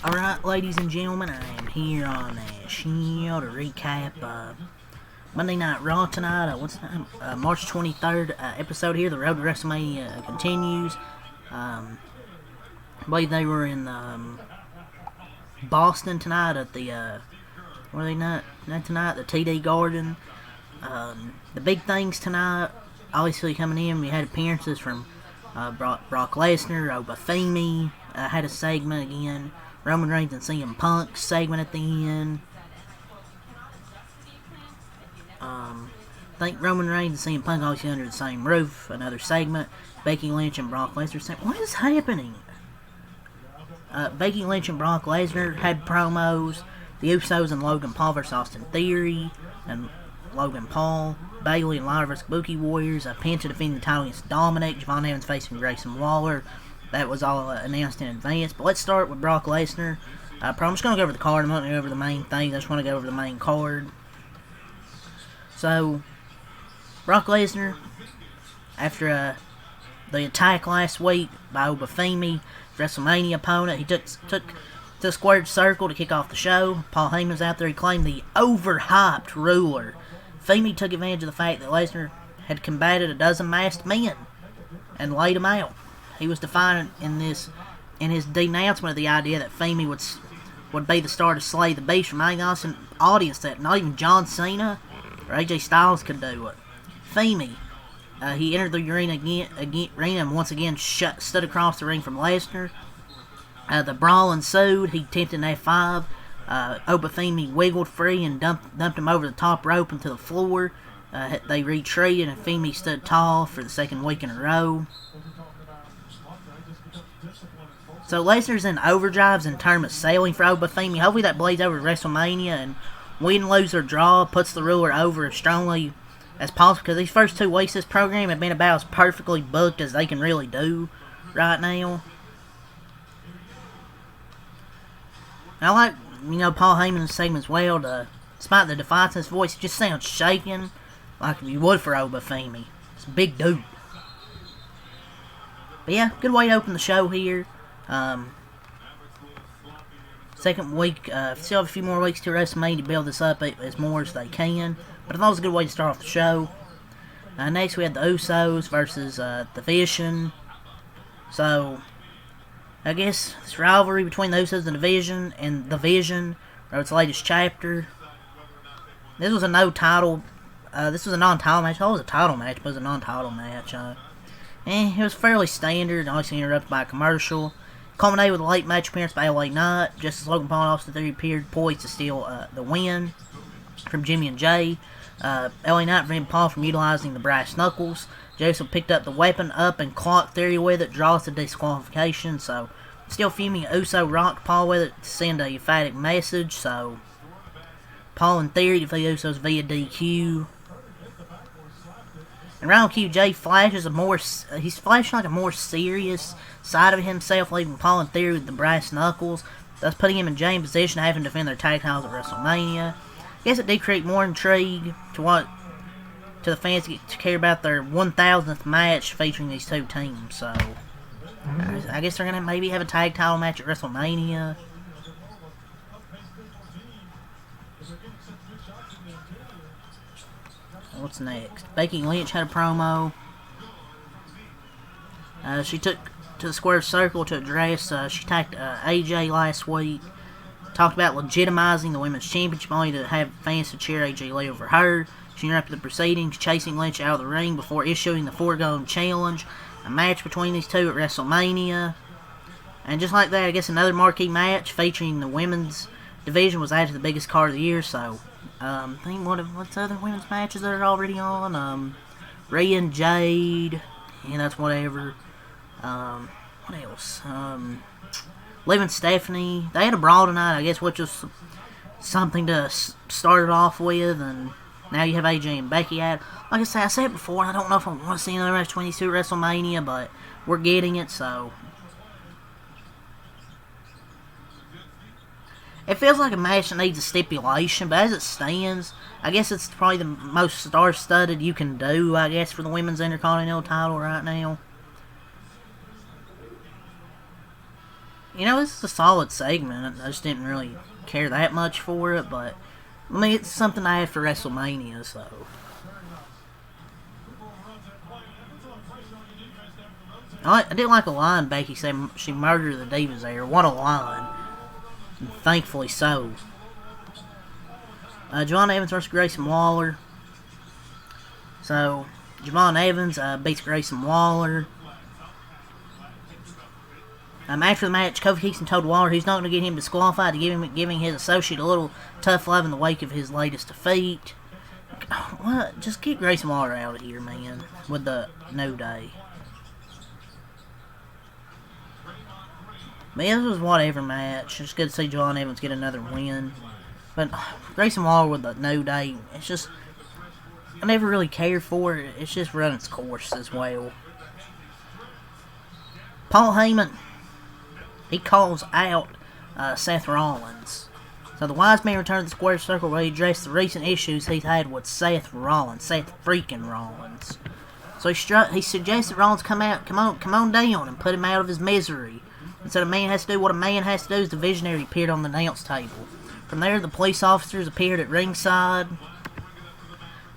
Alright, ladies and gentlemen, I am here on Shield to recap Monday Night Raw tonight. What's the time? March 23rd episode here. The Road to WrestleMania continues. I believe they were in Boston tonight at the, where are they not tonight? The TD Garden. The big things tonight, obviously coming in, we had appearances from Brock Lesnar, Oba Femi, had a segment again. Roman Reigns and CM Punk segment at the end. I think Roman Reigns and CM Punk obviously under the same roof. Another segment. Becky Lynch and Brock Lesnar segment. What is happening? Becky Lynch and Brock Lesnar had promos. The Usos and Logan Paul vs. Austin Theory and Logan Paul. Bayley and Lana vs. Kabuki Warriors. Penta defending the title against Dominic. Javon Evans facing Grayson Waller. That was all announced in advance. But let's start with Brock Lesnar. I'm just going to go over the card. I'm not going to go over the main thing. I just want to go over the main card. So, Brock Lesnar, after the attack last week by Oba Femi, WrestleMania opponent, he took the squared circle to kick off the show. Paul Heyman's out there. He claimed the overhyped ruler. Femi took advantage of the fact that Lesnar had combated a dozen masked men and laid them out. He was defiant in his denouncement of the idea that Femi would be the star to slay the beast, reminding us an audience that not even John Cena or AJ Styles could do it. Femi, he entered the arena and once again stood across the ring from Lesnar. The brawl ensued. He attempted an F5. Oba Femi wiggled free and dumped him over the top rope into the floor. They retreated and Femi stood tall for the second week in a row. So Lesnar's in overdrives in terms of selling for Oba Femi. Hopefully that bleeds over to WrestleMania and win, lose, or draw puts the ruler over as strongly as possible. Because these first 2 weeks of this program have been about as perfectly booked as they can really do right now. And I like, Paul Heyman's segment as well. Despite the defiance in his voice, it just sounds shaken like you would for Oba Femi. It's a big dude. But yeah, good way to open the show here. Second week, still have a few more weeks to WrestleMania to build this up as more as they can. But I thought it was a good way to start off the show. Next we had the Usos versus The Vision. So, I guess this rivalry between the Usos and The Vision wrote its latest chapter. This was a non-title match. It was a title match, but it was a non-title match. It was fairly standard, obviously interrupted by a commercial. Culminated with a late match appearance by LA Knight, just as Logan Paul and Austin Theory appeared poised to steal the win from Jimmy and Jay. LA Knight prevented Paul from utilizing the brass knuckles. Joseph picked up the weapon up and clocked Theory with it, draws the disqualification. So, still fuming, Uso rocked Paul with it to send a emphatic message. So, Paul and Theory defeat the Usos via DQ. And around Q, Jay flashes he's flashing like a more serious side of himself, leaving Paul and Theory with the brass knuckles, thus putting him in Jay's position, having to defend their tag titles at WrestleMania. I guess it did create more intrigue to the fans to care about their 1000th match featuring these 2 teams. So, I guess they're going to maybe have a tag title match at WrestleMania. What's next? Becky Lynch had a promo. She took to the square circle to address. She attacked AJ last week. Talked about legitimizing the women's championship, only to have fans to cheer AJ Lee over her. She interrupted the proceedings, chasing Lynch out of the ring before issuing the foregone challenge. A match between these 2 at WrestleMania. And just like that, I guess another marquee match featuring the women's division was added to the biggest card of the year. So, I think what's the other women's matches that are already on? Rhea and Jade, and that's whatever. What else? Liv and Stephanie. They had a brawl tonight, I guess, which was something to start it off with, and now you have AJ and Becky at. Like I said before, I don't know if I want to see another match 22 at WrestleMania, but we're getting it, so. It feels like a match that needs a stipulation, but as it stands, I guess it's probably the most star-studded you can do, I guess, for the Women's Intercontinental title right now. This is a solid segment. I just didn't really care that much for it, but I mean, it's something I had for WrestleMania, so. I did like a line Becky said she murdered the Divas there. What a line. And thankfully so. Javon Evans versus Grayson Waller. So, Javon Evans beats Grayson Waller. After the match, Kofi Kingston told Waller he's not going to get him disqualified, giving his associate a little tough love in the wake of his latest defeat. What? Just get Grayson Waller out of here, man, with the New Day. But yeah, this was whatever match. It's good to see John Evans get another win. But Grayson Waller with the New Day, it's just, I never really cared for it. It's just run its course as well. Paul Heyman, he calls out Seth Rollins. So the wise man returned to the square circle where he addressed the recent issues he's had with Seth freaking Rollins. So he suggested Rollins come on down and put him out of his misery. And so a man has to do what a man has to do as the visionary appeared on the announce table. From there, the police officers appeared at ringside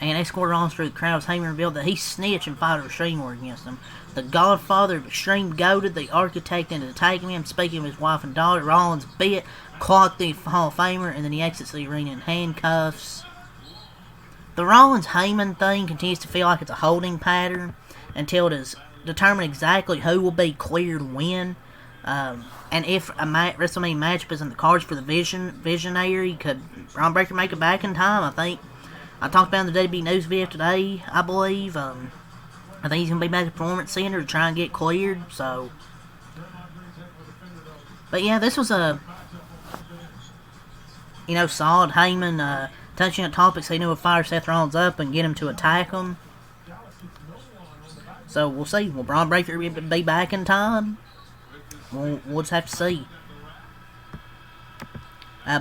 and escorted Rollins through the crowd as Heyman revealed that he snitched and filed a restraining order against him. The godfather of Extreme goaded the architect into attacking him, speaking of his wife and daughter. Rollins bit, clocked the Hall of Famer, and then he exits the arena in handcuffs. The Rollins-Heyman thing continues to feel like it's a holding pattern until it is determined exactly who will be cleared when. And if a WrestleMania matchup is in the cards for the Visionary, could Bron Breakker make it back in time? I think I talked about in the WWE News video today, I believe. I think he's going to be back at the Performance Center to try and get cleared, so. But yeah, this was a, solid. Heyman touching on topics he knew would fire Seth Rollins up and get him to attack him. So we'll see. Will Bron Breakker be back in time? We'll just have to see.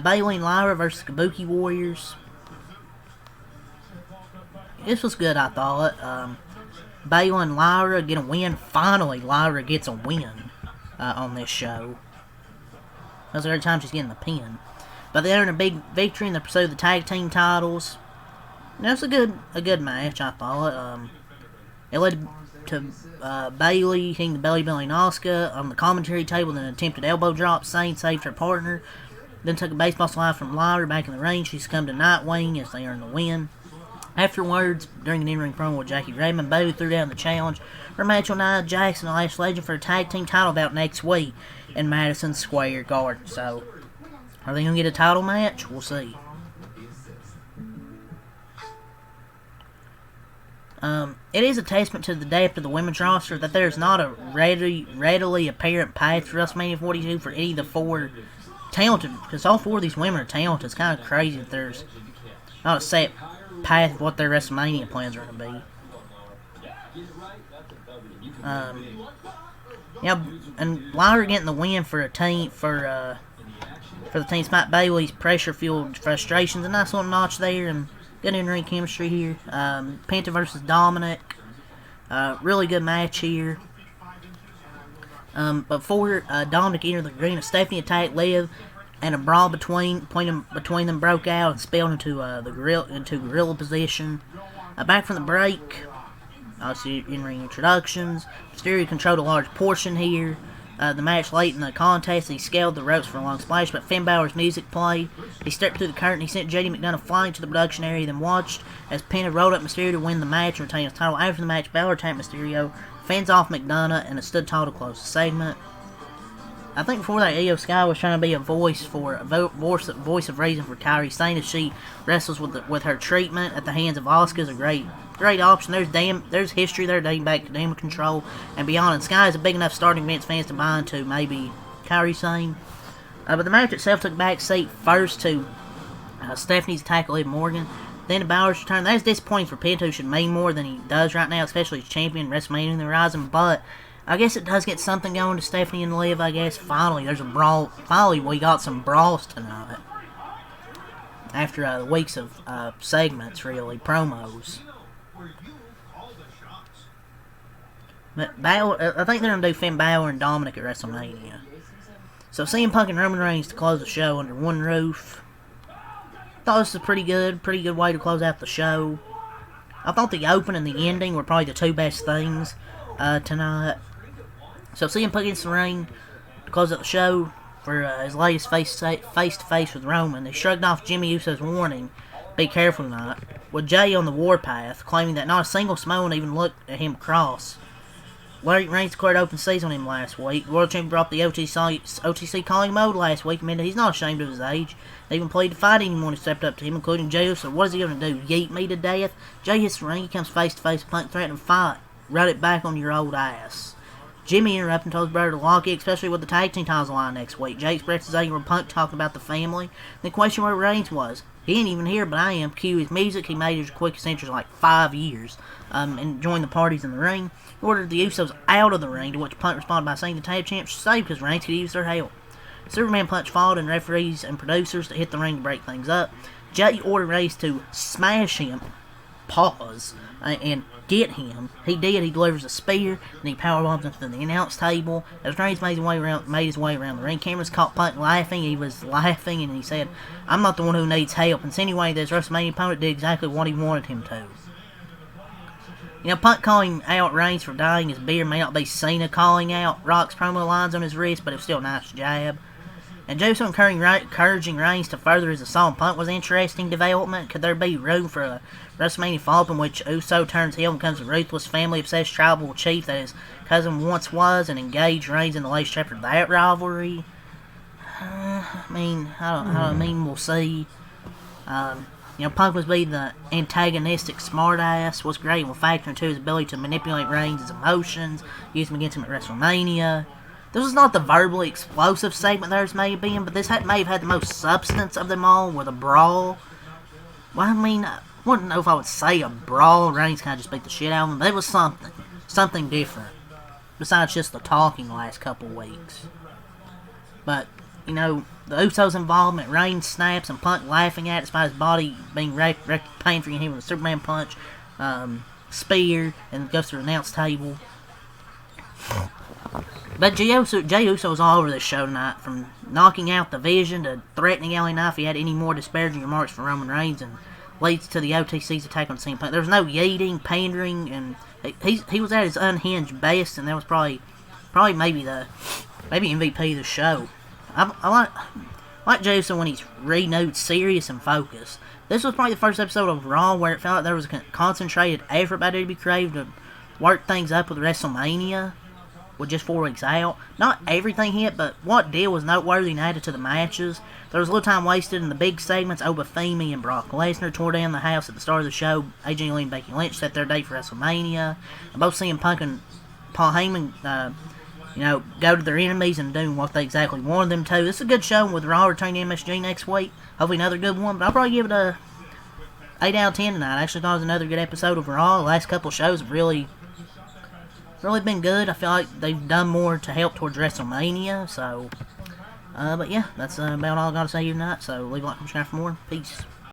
Bayley and Lyra versus Kabuki Warriors. This was good, I thought. Bayley and Lyra get a win. Finally, Lyra gets a win on this show. That's the third time she's getting the pin. But they earned a big victory in the pursuit of the tag team titles. That's a good match, I thought. It led to Bayley hitting the belly and Asuka on the commentary table, then an attempted elbow drop. Sane saved her partner. Then took a baseball slide from Lyra back in the ring. She succumbed to Nightwing as they earned the win. Afterwards, during an in-ring promo with Jackie Raymond, Bayley threw down the challenge for a match on Nia Jackson and Lash Legend for a tag team title bout next week in Madison Square Garden. So, are they going to get a title match? We'll see. It is a testament to the depth of the women's roster that there's not a readily apparent path to WrestleMania 42 for any of the four talented, because all four of these women are talented. It's kind of crazy that there's not a set path of what their WrestleMania plans are going to be. And Lyra getting the win for a team for the team despite Bayley's pressure-fueled frustrations. A nice little notch there, and good in-ring chemistry here. Penta versus Dominic. Really good match here. Before Dominic entered the arena, Stephanie attacked Liv, and a brawl between them broke out and spilled into gorilla position. Back from the break, obviously in-ring introductions. Mysterio controlled a large portion here. The match late in the contest, he scaled the ropes for a long splash, but Finn Balor's music played. He stepped through the curtain, he sent JD McDonough flying to the production area, then watched as Penta rolled up Mysterio to win the match and retain his title. After the match, Balor attacked Mysterio, fends off McDonough, and stood tall to close the segment. I think before that, Io Sky was trying to be a voice of reason for Kairi Sane as she wrestles with her treatment at the hands of Asuka is a great option. There's history there dating back to Damage Control and beyond. And Sky is a big enough starting Vince fans to bind to maybe Kairi Sane. But the match itself took back seat first to Stephanie's attack of Liv Morgan. Then to Balor's return. That is disappointing for Penta, who should mean more than he does right now, especially as champion WrestleMania in the Horizon. But I guess it does get something going to Stephanie and Liv, I guess. Finally, there's a brawl. Finally, we got some brawls tonight. After weeks of segments, really, promos. But I think they're going to do Finn Balor and Dominic at WrestleMania. So CM Punk and Roman Reigns to close the show under one roof. Thought this was a pretty good way to close out the show. I thought the open and the ending were probably the two best things tonight. So CM Punk gets the ring to close out the show for his latest face-to-face with Roman. They shrugged off Jimmy Uso's warning, be careful tonight, with Jay on the warpath, claiming that not a single Samoan even looked at him cross. Reigns declared open season on him last week. The World Champion brought the OTC calling mode last week, admitted he's not ashamed of his age. They even played to fight anyone who stepped up to him, including Jey Uso. What is he going to do, yeet me to death? Jay hits the ring, he comes face to face, Punk threatening to fight. Run it back on your old ass. Jimmy interrupted and told his brother to lock it, especially with the tag team titles on the line next week. Jay expressed his anger with Punk talking about the family. Then questioned where Reigns was. He ain't even here, but I am. Cue his music. He made his quickest entrance in like 5 years. And joined the parties in the ring. He ordered the Usos out of the ring, to which Punk responded by saying the tag champs should save because Reigns could use their help. Superman Punch followed, and referees and producers to hit the ring to break things up. Jay ordered Reigns to smash him, and get him. He did. He delivers a spear, and he powerbombs him to the announce table. As Reigns made his way around the ring, cameras caught Punk laughing. He was laughing, and he said, "I'm not the one who needs help," insinuating that his WrestleMania opponent did exactly what he wanted him to. You know, Punk calling out Reigns for dyeing his beard may not be Cena calling out Rock's promo lines on his wrist, but it was still a nice jab. And Jey Uso encouraging Reigns to further his assault on Punk was an interesting development. Could there be room for a WrestleMania follow-up in which Uso turns heel and becomes a ruthless, family-obsessed tribal chief that his cousin once was, and engage Reigns in the latest chapter of that rivalry? We'll see. Punk was being the antagonistic smartass. What's great will factor into his ability to manipulate Reigns' emotions, use them against him at WrestleMania. This was not the verbally explosive segment theirs may have been, but this may have had the most substance of them all, with a brawl. Well, I wouldn't know if I would say a brawl. Reigns kind of just beat the shit out of him, but it was something different, besides just the talking last couple weeks. But, the Usos' involvement, Reigns snaps and Punk laughing at it despite his body being pain for him with a Superman punch, spear, and goes to the announce table. But Jey Uso was all over this show tonight, from knocking out the Vision to threatening LA Knight if he had any more disparaging remarks for Roman Reigns, and leads to the OTC's attack on CM Punk. There was no yeeting, pandering, and he was at his unhinged best, and that was probably maybe MVP of the show. I like Jey Uso when he's renewed, serious, and focused. This was probably the first episode of Raw where it felt like there was a concentrated effort by WWE Creative to work things up with WrestleMania, with just 4 weeks out. Not everything hit, but what did was noteworthy and added to the matches. There was a little time wasted in the big segments. Oba Femi and Brock Lesnar tore down the house at the start of the show. AJ Lee and Becky Lynch set their date for WrestleMania. And both CM Punk and Paul Heyman, go to their enemies and do what they exactly wanted them to. This is a good show with Raw returning MSG next week. Hopefully another good one, but I'll probably give it a 8 out of 10 tonight. I actually thought it was another good episode of Raw. The last couple of shows have really been good. I feel like they've done more to help towards WrestleMania, so, but yeah, that's about all I got to say here tonight, so leave a like and subscribe for more. Peace.